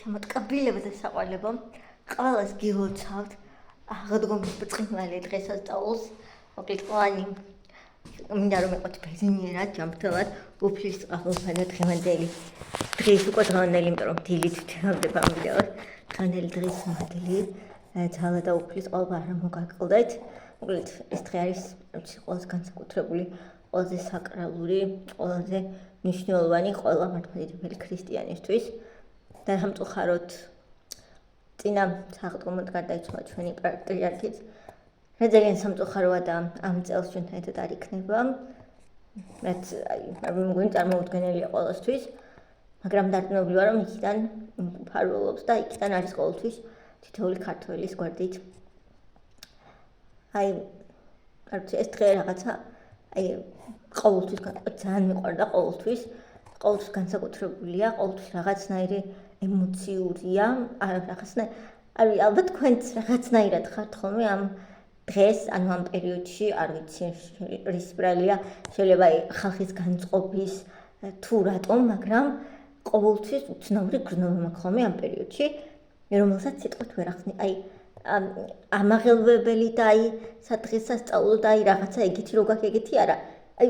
შემოწყობილება და საყვალებო ყველას გილოცავთ აღდგომის ბრწყინვალე დღესასწაულს მოკლედ ყველანი მინდა რომ იყოთ ბედნიერად ჯანმრთელად უფლის წყალხილსა და დღევანდელი დღის უკვე დღევანდელი იმიტომ რომ დილით ვჩერდება ამ ვიდეოს დღევანდელი დღის მადლი ძალა და უფლის წყალობა არ მოგაკლდეთ მოკლედ ეს დღე არის ყველაზე განსაკუთრებული ყველაზე საკრალური ყველაზე მნიშვნელოვანი ყველა მართლმადიდებელი ქრისტიანისთვის და სამწუხაროდ წინა სააღდგომოდ გარდაიცვალა ჩვენი პატრიარქიც რა ძალიან სამწუხაროა და ამ წელს ჩვენთან ერთად არ იქნება რაც არ მგონი წარმოუდგენელია ყველასთვის მაგრამ დარწმუნებული ვარ რომ იქიდან ფარველობს და იქიდან არის ყოველთვის თითოეული ქართველის გვერდით აი ეს დღე რაღაცა აი ყოველთვის ძალიან მიყვარდა ყოველთვის განსაკუთრებულია ყოველთვის რაღაცნაირი ემოციურია არის ალბათ თქვენც რაღაცნაირად ხართ ხოლმე ამ დღეს ანუ ამ პერიოდში არ ვიცი რის ბრალია შეიძლება ხალხის განწყობის თუ რატომ მაგრამ ყოველთვის უცნაური გრძნობა მაქვს ხოლმე ამ პერიოდში რომელსაც სიტყვით ვერ ახსნი აი ამაღელვებელი და აი სადღესასწაულო და აი რაღაცა ეგეთი რო გაქვს ეგეთი არა აი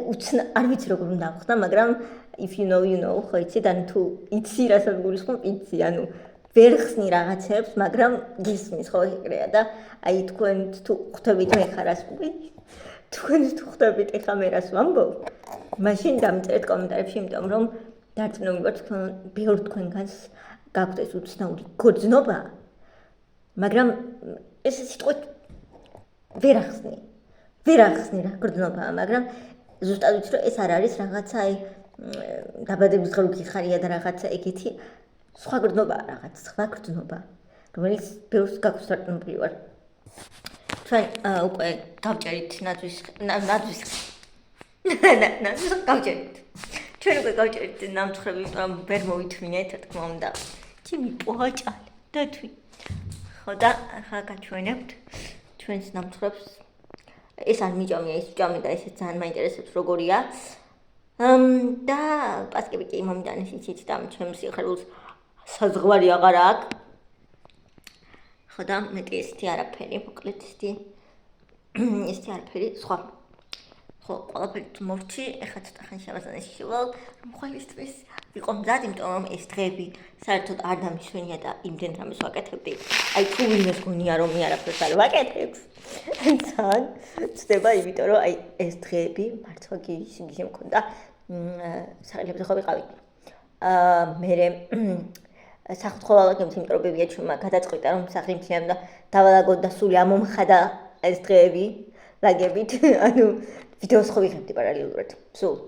არ ვიცი როგორ უნდა ახსნა მაგრამ if you know you know ხო იცი და თუ იცი რასაც გულისხმობ იცი ანუ ვერ ხსნი რაღაცებს მაგრამ გისმის ხო ეგრეა და აი თქვენ თუ ხვდებით მე ხარ ასკუბი თქვენ თუ ხვდებით ეხა მე რას ვამბობ მაშინ დამწერეთ კომენტარებში იმიტომ რომ დარწმუნებული ვარ თქვენ ბევრ თქვენგანს გაქვთ ეს უცნაური გრძნობა მაგრამ ეს სიტყვით ვერ ახსნი რა გრძნობაა მაგრამ ზუსტად ვიცი რომ ეს არ არის რაღაცა აი დაბადების დღე გიხარია და რაღაცა ეგეთი სხვა გრძნობა რომელიც ბევრს გაქვთ დარწმუნებული ვარ ჩვენ უკვე გავჭერით ნაძვის ჩვენ უკვე გავჭერით ნამცხრები იმიტომ რომ ვერ მოვითმინეთ რა თქმა უნდა ჩემი პოაჭალი და თვი ხო და ახლა გაჩვენებთ ჩვენს ნამცხრებს ეს არ მიჭამია ეს ჭამე და ესეც ძალიან მაინტერესებს როგორია და პასკები კი მომიტანეს იცით და ჩემს სიხარულს საზღვარი აღარ აქვს ხო და მეტი ესეთი არაფერი მოკლედ ესეთი არაფერი სხვა ხო ყველაფერი მოვჭი ეხლა ცოტა ხანში ამასთან შევვალ რომ ყველისთვის ვიყო მზად იმიტომ რომ ეს დღეები საერთოდ არ დამისვენია და იმდენ რამეს ვაკეთებდი აი თუ ვინმეს გონია რომ მე არაფერს არ ვაკეთებს ძალიან ცდება იმიტომ რომ აი ეს დღეები მართლა გიჟე მქონდა სახელებზე ხო ვიყავი მერე საფრთხოა გემთიმტრობებია ჩვენმა გადაწყვიტა რომ სახლი მთლიანად დავალაგოთ და სული ამომხადა ეს დღეები ლაგებით ანუ ვიდეოს ხო ვიღებდი პარალელურად სულ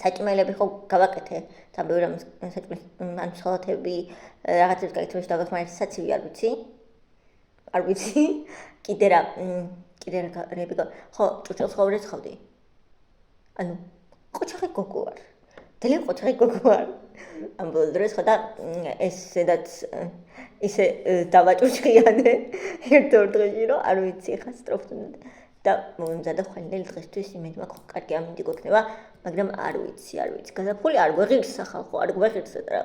საჭმელები ხო გავაკეთე და ბევრი რამის საჭმელი ან სალათები რაღაცებს გაიქცევს და მაგრამ საცივი არ ვიცი კიდე რა რებიკო ხო ჭუჭელს ხო ვერ ცხავდი ანუ ყოჩაღი გოგო არ ძალიან ყოჩაღი გოგო არ ამ ბოლო დროს ხო და ეს სადაც ისე დავაჭუჭყიანე ერთ-ორ დღეში რომ არ ვიცი ხა სტროფტუნად და მომზადა ხვალინელი დღესთვის იმედი მაქვს კარგი ამინდი გვექნება მაგრამ არ ვიცი გაზაფხული არ გვეღირს სახალხო არ გვეღირს რა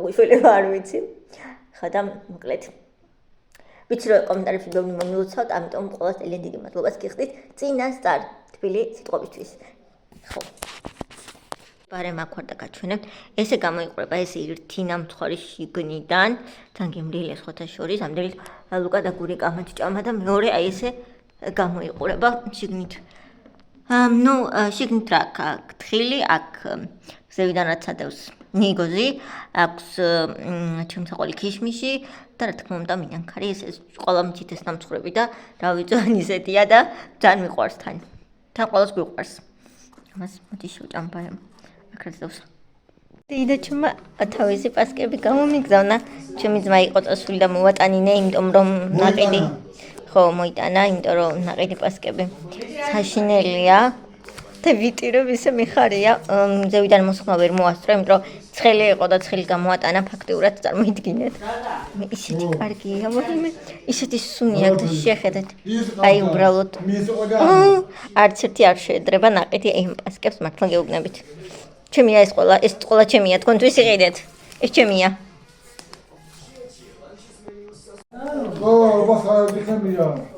გუშველება არ ვიცი ხა და მოკლედ ვიცი რომ კომენტარებში ბევრი მომილოცავთ ამიტომ ყველას ძალიან დიდი მადლობას გიხდით წინასწარ თბილი სიტყვებისთვის ხო ბარემ აქ ვარ და გაჩვენებთ ესე გამოიყურება ეს ერთი ნამცხვარი შიგნიდან თან გემრიელია სხვათა შორის ამდენით ლუკა და გური კამათი ჭამა და მეორე აი ესე გამოიყურება შიგნით ნუ შიგნით რა თხილი აქ ზევიდანაც ადევს ნიგოზი აქვს ჩემსაყოლი ქიშმიში და რა თქმა უნდა მინანქარი ეს ყველა მითით ეს ნამცხრები და რა ვიცი ისეთია და ძალიან მიყვარს თან ყველას გვიყვარს ამას მოდი შევჭამ ბარემ აკრეცდავს და ჩემმა თავისი პასკები გამომიგზავნა ჩემი ძმა იყო წასული და მოვატანინე იმიტომ რომ ნაყიდი ხო მოიტანა იმიტომ რომ ნაყიდი პასკები საშინელია და ვიტირებ ისე მიხარია ზევიდან მოსხმა ვერ მოასწრო იმიტომ რომ ცხელი იყო და ცხელი გამოატანა ფაქტიურად წარმოიდგინეთ მე ისეთი კარგია მე ისეთი სუნი აქვს და შეხედეთ აი უბრალოდ არც ერთი არ შეედრება ნაყიდი ამ პასკებს მართლა გეუბნებით ჩემია ეს ყველა ჩემია თქვენთვის იყიდეთ ეს ჩემია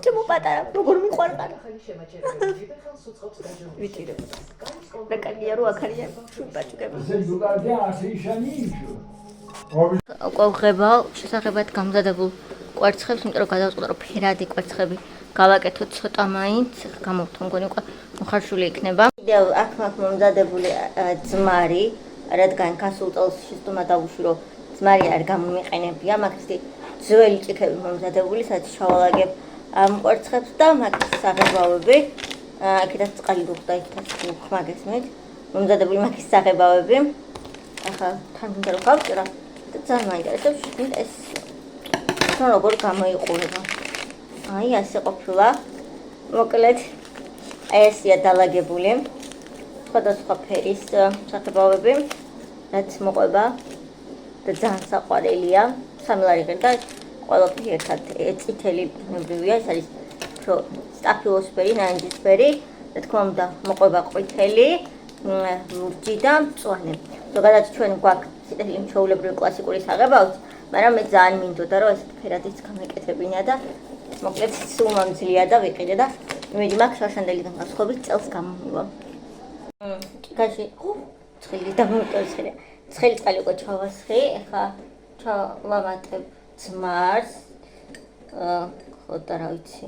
ჩემო პატარა როგორ მიყვარყარ ვიცი რა კაგია რო აქ არიან ბაჭკები ყოღება შესახებად გამზადებულ კვერცხებს იმიტომ რომ გადავწყვიტე რომ ფერადი კვერცხები გავაკეთოთ ცოტა მაინც გამოვთო მგონი უკვე მოხარშული იქნება კიდევ აქ მაქვს მომზადებული ძმარი რადგან გასულ წელს შეცდომა დავუშვი რომ ძმარი არ გამომიყენებია მაგის ძველი ჭიქები მომზადებული სადაც ჩავალაგებ ამ კვერცხებს და მაგის საღებავები აქედაც წყალი დუხდა იქაც ხმა გესმით მომზადებული მაგის საღებავები ახლა თან უნდა რომ გავჭირა და ძალიან მაინტერესებს ეს როგორ გამოიყურება აი ასე ყოფილა მოკლედ ესია დალაგებული სხვადასხვა ფერის საღებავები რაც მოყვება და ძალიან საყვარელია სამი ლარი ღირდა ყველაფერი ერთად წითელი ნებრივია ეს არის უფრო სტაფილოსფერი ნარინჯისფერი რა თქმა უნდა მოყვება ყვითელი ლურჯი და მწვანე ზოგადად ჩვენ გვაქვს წითელი ჩვეულებრივი კლასიკური საღებავი მაგრამ მე ძალიან მინდოდა რომ ეს ფერადიც გამეკეთებინა და მოკლედ სულ მომძლია და ვიყიდე და იმედი მაქვს შარშანდელიდან განსხვავებით წელს გამომივა კაში ცხელი და მოიწერე ცხელი წყალი უკვე ჩავასხი ახლა ჩავამატებ ძმარს ხოდა რა ვიცი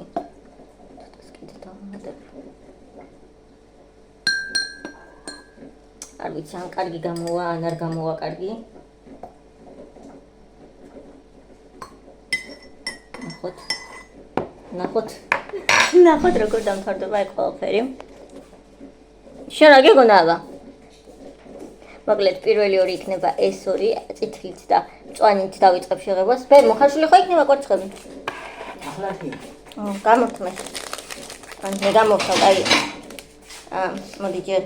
ეს კიდე დავამატებ არ ვიცი ან კარგი გამოვა ან არ გამოვა კარგი ნახოთ როგორ დამთავრდება ეს ყველაფერი შენ რა გეგონა აბა მოკლედ პირველი ორი იქნება ეს ორი წითლით და მწვანით დავიწყებ შეღებას მე მოხარშული ხო იქნება კვერცხები ახლა კი გამორთმე ან მე გამორთავ აი მოდი ჯერ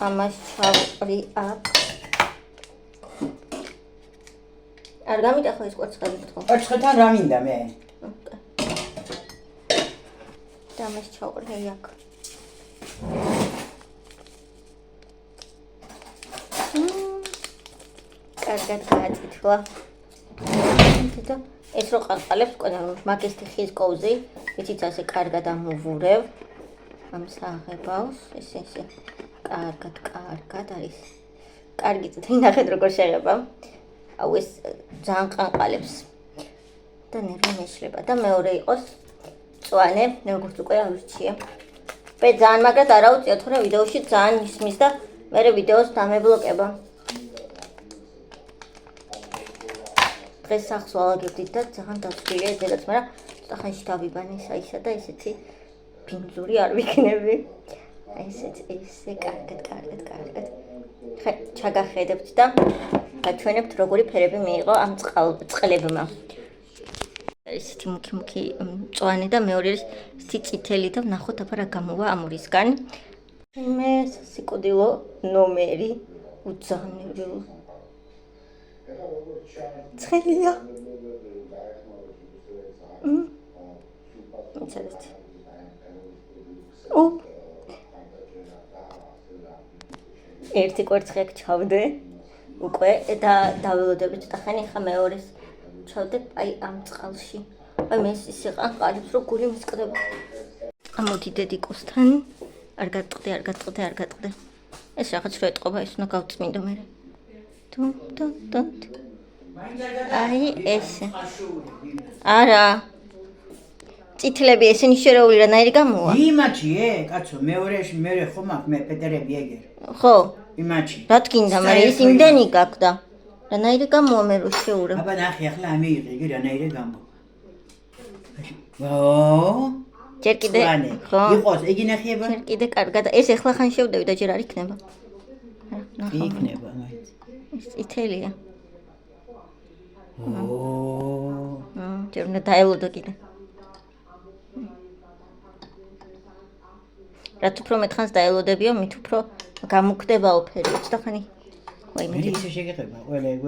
ამას ჩავყრი აქ არ გამიტახო ეს კვერცხები თქო კვერცხთან რა მინდა მე და ამას ჩავყრი აქ კარგად გააწითლა და ეს რო ყარყალებს ყველა მაგის ხის კოვზი იცით ასე კარგად ამოვურევ ამ საღებავს ესე კარგად არის კარგი წითელი ნახეთ როგორ შეღება აუ ეს ძალიან ყანყალებს და ნერვი მეშლება და მეორე იყოს მწვანე როგორც უკვე ავირჩია მე ძალიან მაგრად არ აუწია თორე ვიდეოში ძალიან ისმის და მე ვიდეოს დამებლოკება დღეს სახს ვალაგებდით და ძალიან დაცვილია ზედაც მაგრამ ცოტა ხანში დავიბანე საისა და ესეთი ბინძური არ ვიქნები ესე კარგად ხა ჩაგახედებთ და გაჩვენებთ როგორი ფერები მიიღო ამ წყლებმა ესეთი მუქი მწვანე და მეორე ის წითელი და ვნახოთ აბა რა გამოვა ამ ორისგან მე სიკოდილო ნომერი უძანები ცხელია ინტერესტ ერთი კვერცხი აქ ჩავდე უკვე და დაველოდები ცოტა ხანი ხა მეორეს ჩავდე აი ამ წყალში აი მე ის იყანყალებს რომ გული მისკდება ამოდი დედიკოსთან არ გატყდე ეს რაღაც რო ეტყობა ის უნდა გავწმინდო მე თუ აი ეს არა წითლები ესენი შერეული რანაირი გამოვა იმაჩიე კაცო მეორეში მე ხომ აქ მე პეტერები ეგერ ხო იმაჩი რა თქინდა მაგრამ ის იმდენი გაკდა რანაირი გამოვა მე რო შეურე აბა ნახე ახლა ამიიღე იგი რანაირი გამოვა ვაო ჯერ კიდე ხო იყოს იგი ნახება ჯერ კიდე კარგად ეს ახლა ხან შევდები და ჯერ არ იქნება იქნება მაინც ეს წითელია ო ჯერ უნდა დაელოდო კიდე რაც უფრო მეტხანს დაელოდებიო მით უფრო გამუქდებაო ფერი ცოტა ხანი ვაი მე ისე შეგეხება ყველა ეგ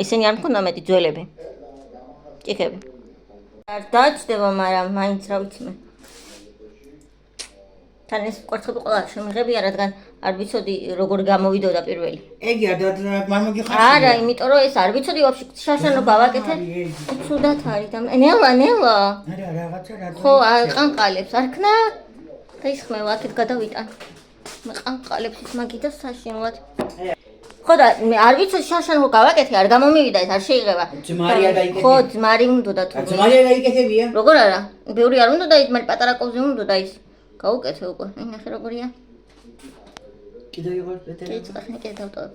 ესენი არ მქონდა მეტი ძველები ჭიქები არ დაჭდება მაგრამ მაინც რა ვიცი მე თან ეს კვერცხები ყველა შემიღებია რადგან არ ვიცოდი როგორ გამოვიდოდა პირველი. ეგია და მან მოგიხარშია. არა, იმიტომ რომ ეს არ ვიცოდი ვაფშე შაშანო გავაკეთე. ცუდად არის და ნელა. არა, რაღაცა რა. ხო, ყანყალებს არ ქნა? და ის ხმევა აქეთ გადავიტან. მე ყანყალებს ის მაგიდა საშინლად. ხო და მე არ ვიცოდი შაშანო გავაკეთე, არ გამომივიდა ეს, არ შეიღება. ძმარია გაიკეთე. ხო, ძმარი უნდა თუ. ძმარია გაიკეთებია. როგორ არა? ბევრი არ უნდა და ის მე პატარა კოვზე უნდა ის. გაუკეთე უკვე. ნახე როგორია. კიდე იყო პეტერი. კი, წახნი კიდე დავტოვებ.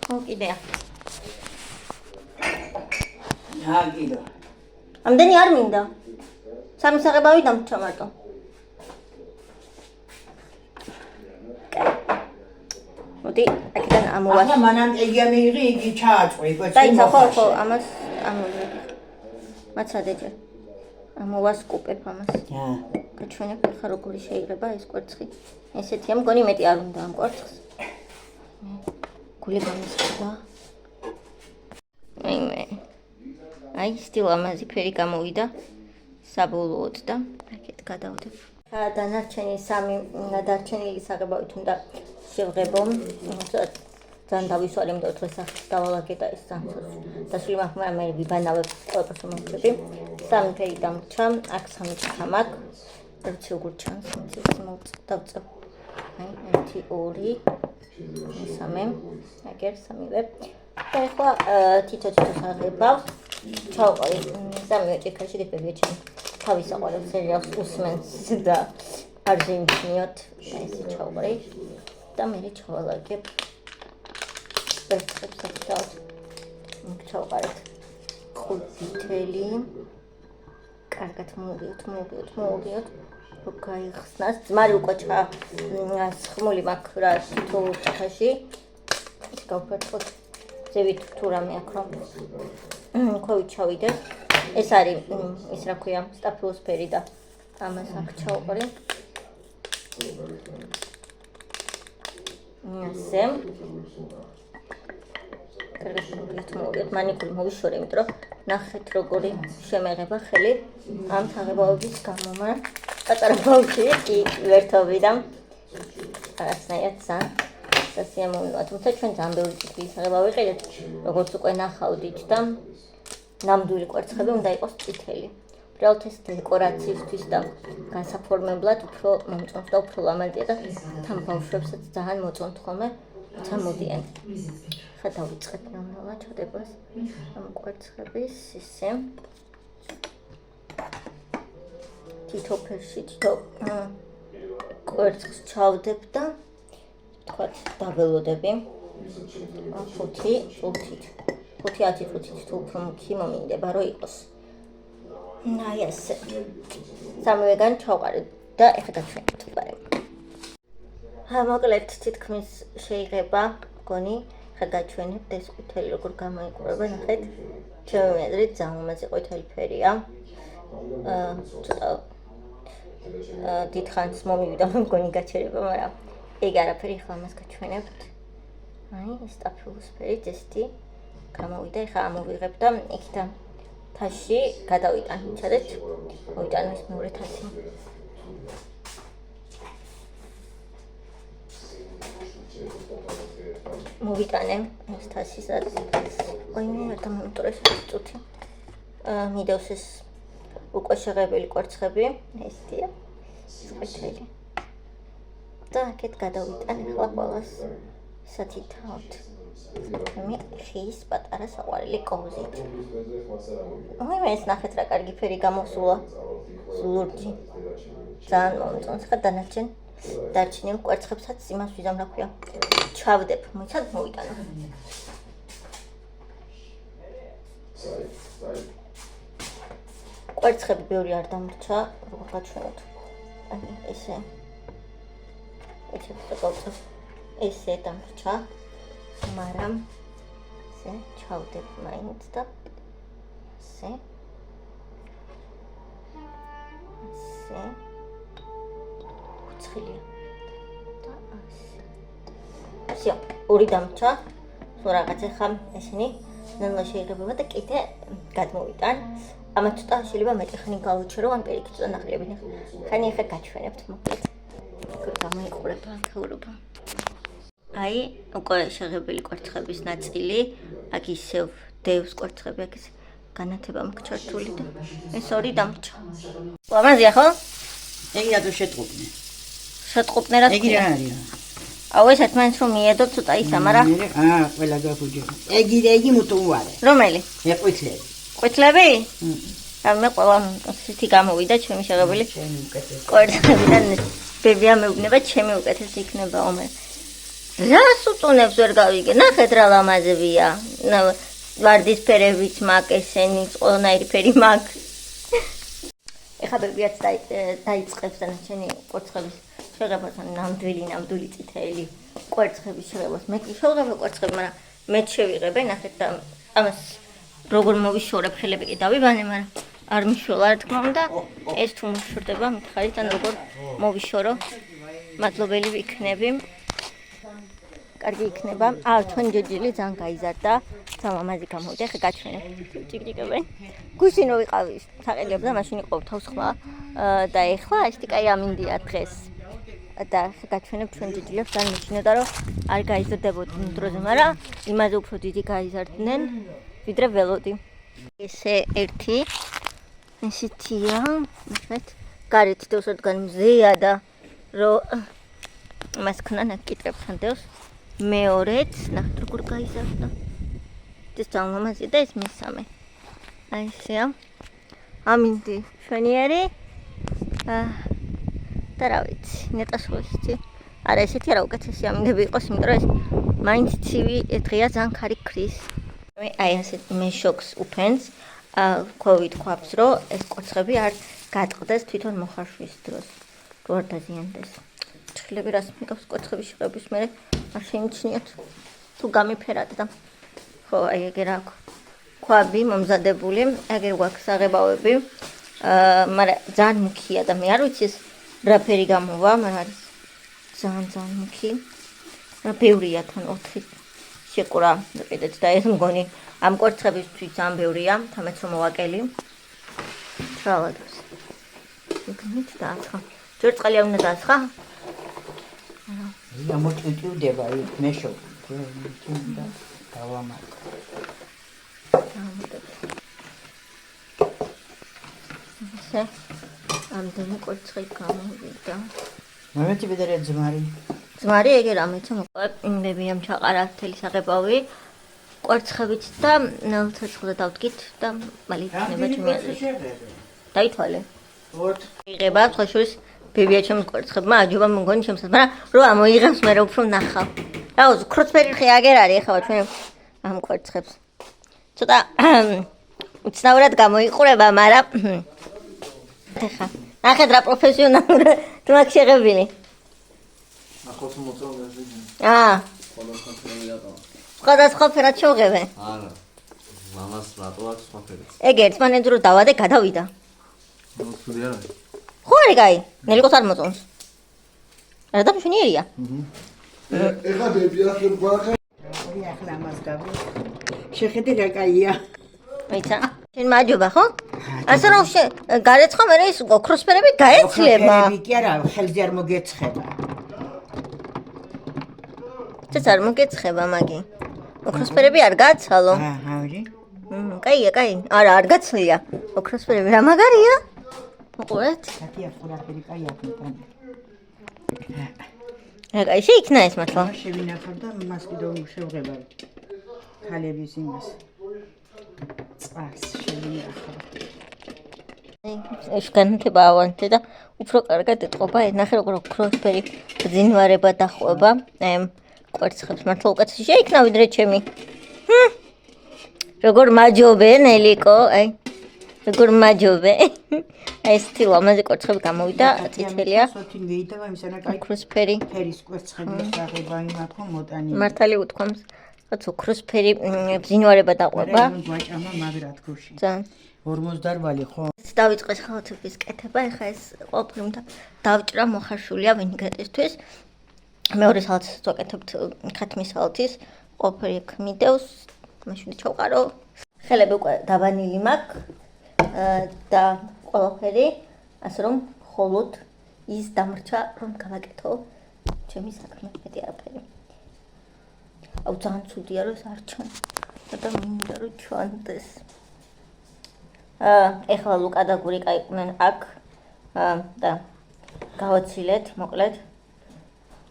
ხო, კიდეა. კიდე. ამდენი არ მინდა. სამი საღებავი დამრჩა მარტო. მოდი, აქედან ამოვას. ახლა მანამ ეგია მიიღი, იგი ჩააწყვე, იყო დაიცა ხო, ამას ამოვიდი. მაცადეჯერ. ამოვასკუპებ ამას. გაჩვენებ ხა როგორი შეიძლება ეს კვერცხი. ესეთია, მგონი მეტი არ უნდა ამ კვერცხს. გული გამისხდა. აი, სტილ ამაზი ფერი გამოვიდა. საბოლოოდ და აქეთ გადავდებ. დანარჩენი დარჩენილი საღებავით უნდა შევღებო. ძალიან დავისვარი, იმიტომ რომ სახით დავალაგე და ეს ძალიან დასული მაქვს, მაგრამ მე ვიბანავებ ყველაფერს მომწები. სამი ფერი დამრჩა, აქ სამი ჩქა მაქვს. ერთი როგორ ჩანს, დავწევ. აი, 1 2 3 აგერ სამივე. და ახლა თითო საღებავს ჩავყარი სამივე ჭიქაში გეფებია ჩემი. თავის საყვარელ სერიალს უსმენს და არ ზიმჩნიოთ. ესე ჩავყარი და მე ჩავალაგებ. კვერცხებს ახდავთ. ჩავყარეთ ყუთელი. კარგად მოვიდიოთ. რომ გაიხსნას. ძმარი უკვე სხმული მაქვს რა თითოეულ ჭიქაში. ის გავფერხოთ. ზევით თუ რამე აქ რომ ქვევით ჩავიდეთ. ეს არის ის რა ქვია, სტაფილოსფერი და ამას აქ ჩავყრი. ასე. კარგად მოვიდეთ, მანიკური მოვიშორე, იმიტომ რომ ნახეთ როგორი შემეღება ხელი ამ საღებავების გამო, მაგრამ პატარა ბავშვი კი ვერთობი და რაღაცნაირად ძალიან სასიამოვნოა. თუმცა ჩვენ ძალიან ბევრი წითელი საღებავი ვიყიდეთ, როგორც უკვე ნახავდით და ნამდვილი კვერცხები უნდა იყოს წითელი. უბრალოდ ეს დეკორაციისთვის და განსაფორმებლად უფრო მომწონს და უფრო ლამაზია და თან ბავშვებსაც ძალიან მოწონთ ხოლმე, თუმცა მოდიან. ხა დავიწყებ ნორმალა ჩადებას ამ კვერცხების ისე. თითო ფერში თითო კვერცხს ჩავდებ და თქვათ დაველოდები. 5-10 წუთით თუ უფრო მუქი მომინდება რომ იყოს. აი ესე. სამივეგან ჩავყარი და ეხლა გაჩვენებთ პარემ. მოკლედ თითქმის შეიღება მგონი. ეხლა გაჩვენებთ ეს ყვითელი როგორ გამოიყურება, ნახეთ. ჩემი აზრით ძალიან ლამაზი ყვითელი ფერია. ცოტა დიდხანს მომივიდა მგონი გაჩერება, მაგრამ ეგ არაფერი, ეხლა ამას გაჩვენებთ. აი, სტაფილოსფერი ტესტი გამოვიდა, ეხლა ამოვიღებ და იქიდან თასში გადავიტან. ჩადეთ, მოვიტანო ეს მეორე თასი. მოვიტანე ეს თასი, სადაც ოი მე დამომტრეს წუთი. მიდევს ეს უკვე შეღებილი კვერცხები, ესეა. სპეციალი. და აქეთ გადავიტან ახლა ყველას სათითაოდ. მე ხის პატარა საყვარელი კოვზით. ой, მე ეს ნახეთ რა კარგი ფერი გამოსულა. ლურჯი. ძალიან მომწონს ხა დარჩენილ კვერცხებსაც იმას ვიზამ რა ქვია. ჩავდებ, მოიცადეთ მოვიტანო. კვერცხები ბევრი არ დამრჩა, როგორ გაჩვენოთ. აი ესე. ესე დამრჩა. მაგრამ ესე ჩავდებ მაინც და ესე უცხელია და ასე ორი დამრჩა. სულ რაღაც ახლა ესენი ნელა შეიძლება და კიდე გადმოვიტან. ამათ ცოტა შეიძლება მეტი ხანი გავუჩერო ან პირიქით ცოტა ნახლებინე. ხანი ახლა გაჩვენებთ მოკლედ. გამოიყურება თაურობა. აი, უკვე შეღებილი კვერცხების ნაწილი, აქ ისევ დევს კვერცხები, აქ ის განათება მაქვს ჩართული და ეს ორი დამრჩა. ლამაზია ხო? ეგი რატო შეტყობნე? შეტყობნე რა? ეგი რა არის? აუ ეს ერთმანეთს რომ მიედოთ ცოტა ისა, მაგრამ ყველა გაფუძე. ეგი მუტუარე. რომელი? ეყვითლები. ყვითლები? მე ყველა ისეთი გამოვიდა ჩემი შეღებილი კვერცხებიდან ბებია მეუბნება ჩემი უკეთესი იქნება ომე. რას უწუნებს ვერ გავიგე? ნახეთ რა ლამაზებია. ვარდისფერებიც მაქვს, ესენიც ყველანაირი ფერი მაქვს. ეხლა ბებიაც დაიწყებს დანარჩენი კვერცხების შეღებას, ნამდვილი წითელი კვერცხების შეღებას. მე კი შევღებე კვერცხები, მაგრამ მეც შევიღებე, ნახეთ და ამას როგორ მოვიშორებ ხელები კი დავიბანე, მაგრამ არ მიშოლა რა თქმა უნდა. ეს თუ მოშორდება, მითხარით ან როგორ მოვიშორო. მადლობელი ვიქნები. კარგი იქნება. თქვენი ჯეჯილი ძალიან გაიზარდა. ძალიან ლამაზი გამოვიდა. ახლა გაჩვენებ. ჭიკჭიკებენ. გუშინ რო ვიყავი საყელებზე, მაშინ იყო თავს ხმა და ეხლა აშტიკაი ამინდია დღეს. და ახლა გაჩვენებ ჩვენ ჯეჯილებს, ძალიან მეშინოდა რომ არ გაიზარდებოდნენ დროზე, მაგრამ იმაზე უფრო დიდი გაიზარდნენ, ვიდრე ველოდი. ესე ერთი ესეთია, ნახეთ. გარეთ დევს რადგან მზეა და რომ მას ქნან აკიტრებთან დევს. მეორეც, ნახეთ როგორ გაიზარდა. ეს ძალიან ლამაზია და ეს მესამე. აი ესეა. ამინდი შვენიერი. და რა ვიცი, ნეტა სხვისი. არა ესეთი არა უკეთესი ამინდები იყოს, იმიტომ რომ ეს მაინც ცივი დღეა ძალიან ქარი ქრის. აი ასეთ მე შოქს უფენს. ვთქვავს რომ ეს კვერცხები არ გატყდეს თვითონ მოხარშვის დროს. რო არ დაზიანდეს. ჭხილები რას მიგავს კვერცხების შეღების მერე არ შეიმჩნიოთ. თუ გამიფერად და ხო აი ეგერ აქვს. ქვაბი მომზადებული, ეგერ გვაქვს საღებავები. მაგრამ ძალიან მუქია და მე არ ვიცი ეს რა ფერი გამოვა, მაგრამ არის ძალიან მუქი. ბევრია თან 4 შეკურა კიდეც და ეს მგონი ამ კვერცხებისთვის ძალიან ბევრია, თამაც რომ მოვაკელი. თრალადოს. იქნით დააცხა. ჯერ წყალი არ უნდა დააცხა? და მოწიწვდება მე შოქი. და დავამატ. ესე ამდენი კვერცხი გამოვიდა. მომეცი ბედერე ძმარი. ძმარი ეგერ ამეცა მოყვა იმები ამ ჩაყარა თელი საღებავი კვერცხებით და ცეცხლზე დავდგით და მალე იქნება ჩემი აზრით. დაითვალე. იღება სხვა შორის ბებია ჩემს კვერცხებმა აჯობა მგონი ჩემს, მაგრამ რო ამოიღებს მე უფრო ნახავ. რა უზქროცფერი ხე აგერ არის ახლა ჩვენ ამ კვერცხებს. ცოტა უცნაურად გამოიყურება, მაგრამ ეხა ნახეთ რა პროფესიონალურად თუ აქ შეღებილი. ახლა თუ მოწონდა ზეგი. სხვადასხვა ფერია და. სხვადასხვა ფერად შევღებე. არა. მამას რატო აქვს სხვა ფერიც? ეგ ერთმანეთს რო დავადე, გადავიდა. ნუ თუ არა. ხო არის კაი, ნელიკოს არ მოწონს. რა დამშვენიერია? ეხლა ბებია ხერბახე. ახლა მას გავი. შეხედე რა კაია. მეცა. შენ მაჯობა ხო? ასე რომ გარეცხა მე ეს ოქროსფერები გაეცლება. ოქროსფერები კი არა, ხელზე არ მოგეცხება. ეს არ მოგეცხება მაგი. ოქროსფერები არ გააცალო. ავრი. კაია, კაი. არა, არ გაცლია. ოქროსფერები რა მაგარია? მოყურეთ. აკია ფულაფერი კაია თქვენ. აი, შეიქნა ეს მართლა. შევინახავ და მას კიდევ შევღება. ქალების იმას. წას შევინახავ. ეს განათება ავანთე და უფრო კარგად ეტყობა. ნახე როგორ ოქროსფერი ბძინვარება დახვება. კვერცხებს მართლა უკეთესი შეიქნა ვიდრე ჩემი. როგორ მაჯობე ნელიკო, აი. როგორ მაჯობე. ეს თილ ამაზე კვერცხები გამოვიდა, წითელია. სოთინ ვეიტავა იმისანა კაი. ოქროსფერი. ფერის კვერცხების აღება იმაქო მოტანი. მართალი უთქვამს, რაც ოქროსფერი ბძინვარება დაყვება. გვაჭამა მაგრად გუში. ძალიან 58 ხო? დავიწყეს ხალხების კეთება, ეხა ეს ყველაფერი უნდა დავჭრა მოხარშულია ვინგრეტისთვის. მეორე სალათს ვაკეთებთ ხათმის სალათის, ყველაფერი აქ მიდევს, მაშინ ჩავყარო. ხელები უკვე დაბანილი მაქვს. და ყველაფერი ასე რომ მხოლოდ ის დამრჩა რომ გავაკეთო ჩემი საქმე მეტი არაფერი. აუ ძალიან ცუდია რომ ეს არ ჩანს და მინდა რომ ჩანდეს. ეხლა ლუკა და გურიკა იყვნენ აქ და გავაცილეთ მოკლედ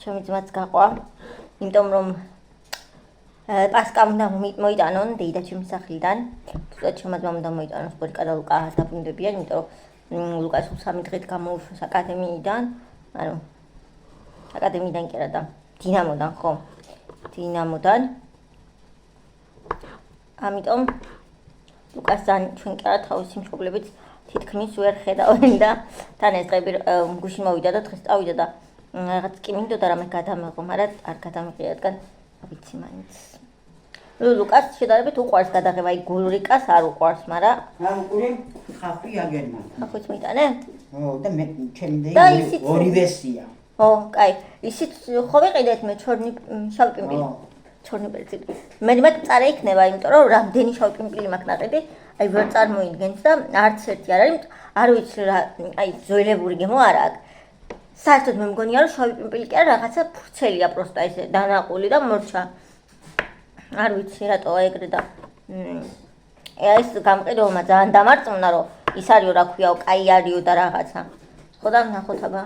ჩემი ძმაც გაყვა იმიტომ რომ პასკამ უნდა მოიტანონ დეიდაჩემის სახლიდან თუმცა ჩემმა ძმამ უნდა მოიტანოს გურიკა და ლუკა დაბრუნდებიან იმიტომ რომ ლუკას 3 დღით გამოუშვეს აკადემიიდან ანუ აკადემიიდან კი არა და დინამოდან ხო დინამოდან ამიტომ ლუკას ძალიან ჩვენ კი არა თავისი მშობლებით თითქმის ვერ ხედავენ და თან ეს დღეები გუშინ მოვიდა და დღეს წავიდა და რაღაც კი მინდოდა რამე გადამეღო, მაგრამ არ გადამეღია, რადგან ვიცი მაინც. ლუკას შედარებით უყვარს გადაღება, აი გურიკას არ უყვარს, მაგრამ უყურე ხაფი აგერმა. ხაფიც მიტანე? ო და მე ჩემი და ორივესია. ო, კაი, ისიც ხო ვიყიდეთ მე ჩორნი შავი პიმპილი. ჩორნი პერწილი. მე მათ წარე იქნება, იმიტომ რომ რამდენი შავი პიმპილი მაქვს ნაყიდი, აი ვერ წარმოიდგენს და არც ერთი არ არის, არ ვიცი რა, აი ძველებური გემო არა აქვს. საერთოდ მე მგონია რომ შავი პიმპილი კი არა რაღაცა ფურცელია პროსტა ესე დანაყული და მორჩა. არ ვიცი რატო ეგრე და ეს გამყიდველმა ძალიან დამარწმუნა რომ ის არისო რა ქვიაო, კაი არისო და რაღაცა. ხო და ნახოთ აბა.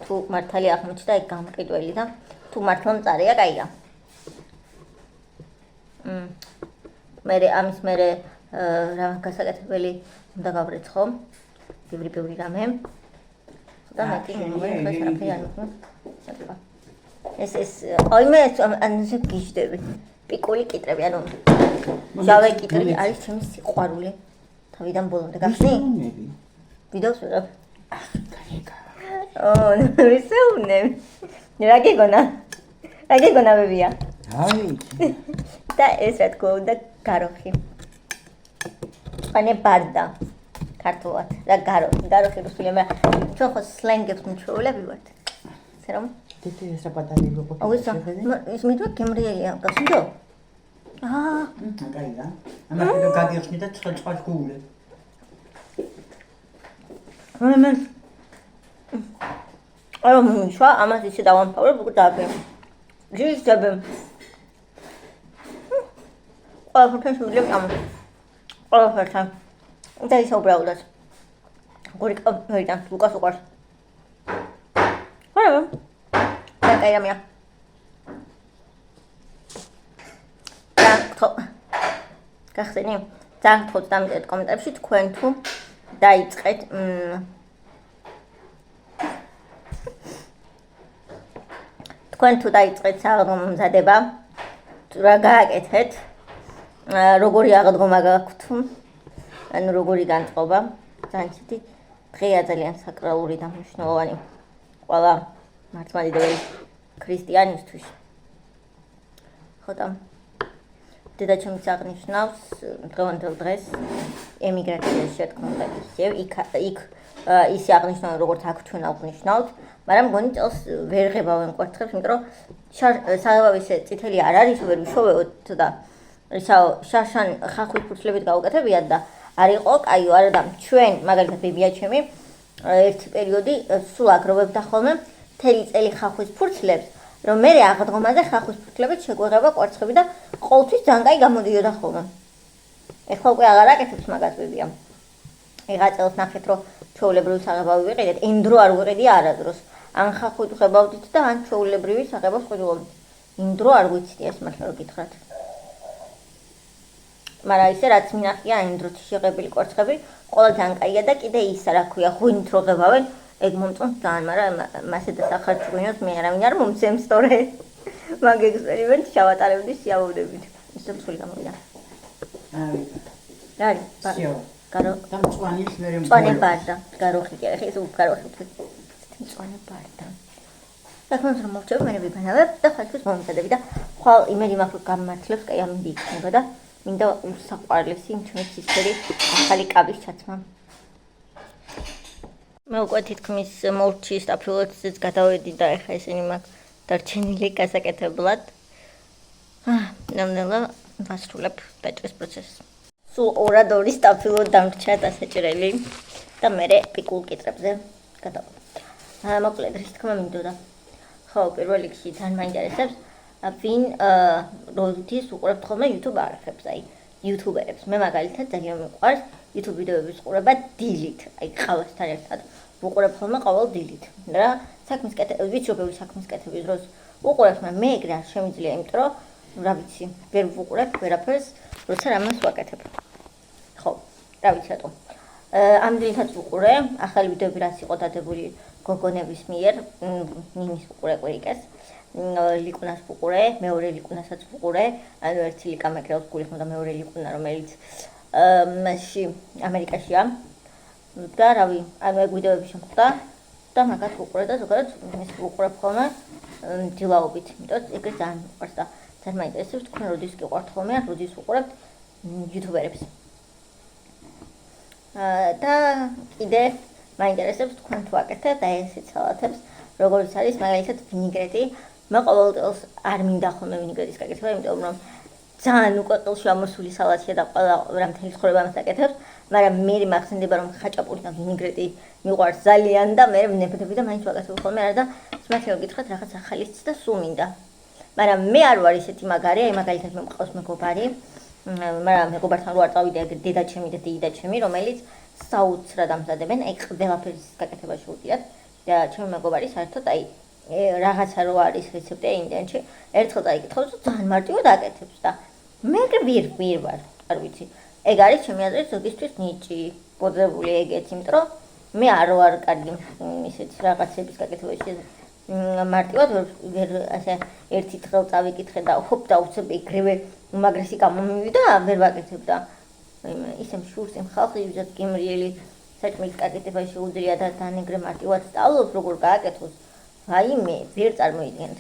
თუ მართალი აღმოჩნდა ეგ გამყიდველი და თუ მართლა მწარეა, კაია. მერე ამის მერე რა გასაკეთებელი უნდა გავრეცხო. ბევრი რამე. და მეტი მეგონა ხარ საფი არ მოგვა. ეს აი მე ანზე გიჟდები. პიკული კიტრები ანუ ჟავე კიტრები არის ჩემი სიყვარული. თავიდან ბოლომდე გახსნი? ვიდეოს ვიღებ. ო, ვისეუნები. რა გეგონა ბებია? აი. და ეს რა თქმა უნდა გაროხი. ანუ ბარდა. ქართულად და გაროხი რუსული მე ჩვენ ხო სლენგებს მჩვეულები ვართ. ესე რომ დედე ეს რა პატარა იყო. აუ ის მიდვა გემრიელია გასუნდო? კაია. ამას გაგიხსნი და წყალ გულე. მე აი მომიშვა ამას ისე დავამთავრებ უკვე დააბე. ჯიშდები. ყველაფერს მიდლებ ამ. ყველაფერთან. და ის უბრალოდ გურიკა ვერიდან ლუკას უყარს. არა. კაია მია. გახსენე? ძალიან გთხოვთ დამიწერეთ კომენტარებში თქვენ თუ დაიწყეთ სააღდგომო მომზადება, რა გააკეთეთ, როგორი აღდგომა გაქვთ, ანუ როგორი განწყობა, ძალიან ცივი დღეა ძალიან საკრალური და მნიშვნელოვანი ყველა მართლმადიდებელი ქრისტიანისთვის. ხო და დედაჩემიც აღნიშნავს დღევანდელ დღეს ემიგრაციაში შეთქმა უნდა ისევ იქ ისე აღნიშნავენ როგორც აქ ჩვენ აღნიშნავთ, მაგრამ მგონი წელს ვერ ღებავენ კვერცხებს, იმიტომ რომ საღებავის წითელი არ არის, ვერ ვიშოვეოთ და შარშან ხახვის ფურცლებით გავუკეთებიათ და არ იყო კაიო არა და ჩვენ მაგალითად ბებია ჩემი ერთი პერიოდი სულ აგროვებდა ხოლმე მთელი წელი ხახვის ფურცლებს, რომ მე აღდგომაზე ხახვის ფურცლებით შეგვეღება კვერცხები და ყოველთვის ძალიან კაი გამოდიოდა ხოლმე. ეხლა უკვე აღარ აკეთებს მაგას ბებია. ეხლა წელს ნახეთ რომ ჩვეულებრივი საღებავი ვიყიდეთ, იმ დრო არ ვიყიდი არადროს. ან ხახვით ვღებავდით და ან ჩვეულებრივი საღებავს ვყიდულობდით. იმ დრო არ ვიცი ეს მართლა რომ გითხრათ. მაგრამ ისე რაც მინახია იმ დროს შეღებილი კვერცხები ყველა ძალიან კაია და კიდე ის რა ქვია ღვინით რო ღებავენ ეგ მომწონს ძალიან, მაგრამ მასე და სახარჭუინოს მე არავინ არ მომცემს თორე მაგ ექსპერიმენტს შავატარებდი სიამოვნებით. ისე მსხვილი გამოვიდა. რა არის? გარო და მწვანის მე მწვანე ბარდა, გაროხი კი არა, ეს გაროხი მწვანე ბარდა. ახლა რომ მოვჭებ მე ვიბანავებ და ხალხის მომწადები და ხვალ იმედი მაქვს გამართლებს, კაი ამინდი იქნება და მინდა უსაყვარლესი ჩვენი სისხლი ახალი კაბის ჩაცმა. მე უკვე თითქმის მოვჭი სტაფილოთიც გადავედი და ეხა ისინი მაქვს დარჩენილი გასაკეთებლად. ნელ-ნელა ვასრულებ დაჭრის პროცესს. სულ ორადორი სტაფილო დამრჩა დასაჭრელი და მე პიკულ კიტრებზე გადავა. მოკლედ რის თქმა მინდოდა. ხო, პირველ რიგში ძალიან მაინტერესებს ვინ როლითის უყურებთ ხოლმე YouTube არხებს, აი YouTuber-ებს. მე მაგალითად ძალიან მიყვარს YouTube ვიდეოების ყურება დილით, აი ყავასთან ერთად. ვუყურებ ხოლმე ყოველ დილით. რა საქმის კეთების, ვიცნობრივი საქმის კეთების დროს უყურებ, მე ეგრე არ შემიძლია, იმიტომ რომ რა ვიცი, ვერ ვუყურებ ვერაფერს, როცა რამას ვაკეთებ. ხო, რა ვიცი რატომ. ამ დილითაც ვუყურე, ახალი ვიდეოები რაც იყო დადებული გოგონების მიერ, ნინის ვუყურე კვირიკეს, ლიკუნას ვუყურე, მეორე ლიკუნასაც ვუყურე, ანუ ერთი ლიკა მეკრეობს გულიხმო და მეორე ლიკუნა, რომელიც მასში ამერიკაშია. და რავი, ანუ ეგ ვიდეოები შემხვდა და მაგათ ვუყურე და ზოგადად ეს ვუყურებ ხოლმე დილაობით, იმიტომ ეგრე ძალიან მიყვარს და ძალიან მაინტერესებს თქვენ როდის გიყვართ ხოლმე, როდის ვუყურებთ YouTuber-ებს. და კიდე მაინტერესებს თქვენ თუ აკეთებთ აი ესეთ სალათებს, როგორიც არის მაგალითად ვინიგრეტი. მე ყოველ წელს არ მინდა ხოლმე ვინიგრეტის გაკეთება, იმიტომ რომ ძალიან უკვე ყელში ამოსული სალათია და ყველა რამ მთელი ცხოვრება ამას აკეთებს, მაგრამ მე მახსენდება რომ ხაჭაპური და ვინიგრეტი მიყვარს ძალიან და მე ვნებდები და მაინც ვაკეთებ ხოლმე არა და სმათიო გითხრათ რაღაც ახალიც და სულ მინდა. მაგრამ მე არ ვარ ისეთი მაგარი, აი მაგალითად მე მყავს მეგობარი, მაგრამ მეგობართან რო არ წავიდე ეგ დედაჩემი და დიიდაჩემი, რომელიც საოცრად ამზადებენ, აი ყველაფერის გაკეთება შეუძლიათ და ჩემი მეგობარი საერთოდ აი რაღაცა რო არის რეცეპტი ინტერნეტში, ერთხელ დაიკითხავს და ძალიან მარტივად აკეთებს და მე ვერ ვარ, არ ვიცი. ეგ არის ჩემი აზრით ზოგისთვის ნიჭი, პოზებული ეგეც, იმიტომ რომ მე არ ვარ კარგი ისეთ რაღაცების გაკეთებაში. მარტივად ვერ ასე ერთი დღე წავიკითხე და ჰოპ დავუცებ ეგრევე უმაგრესი გამომივიდა, ვერ ვაკეთებ და ისე მშურს იმ ხალხი, ვისაც გემრიელი საჭმელის გაკეთება შეუძლია და თან ეგრე მარტივად სწავლობს, როგორ გააკეთოს. აი მე ვერ წარმოიდგენთ.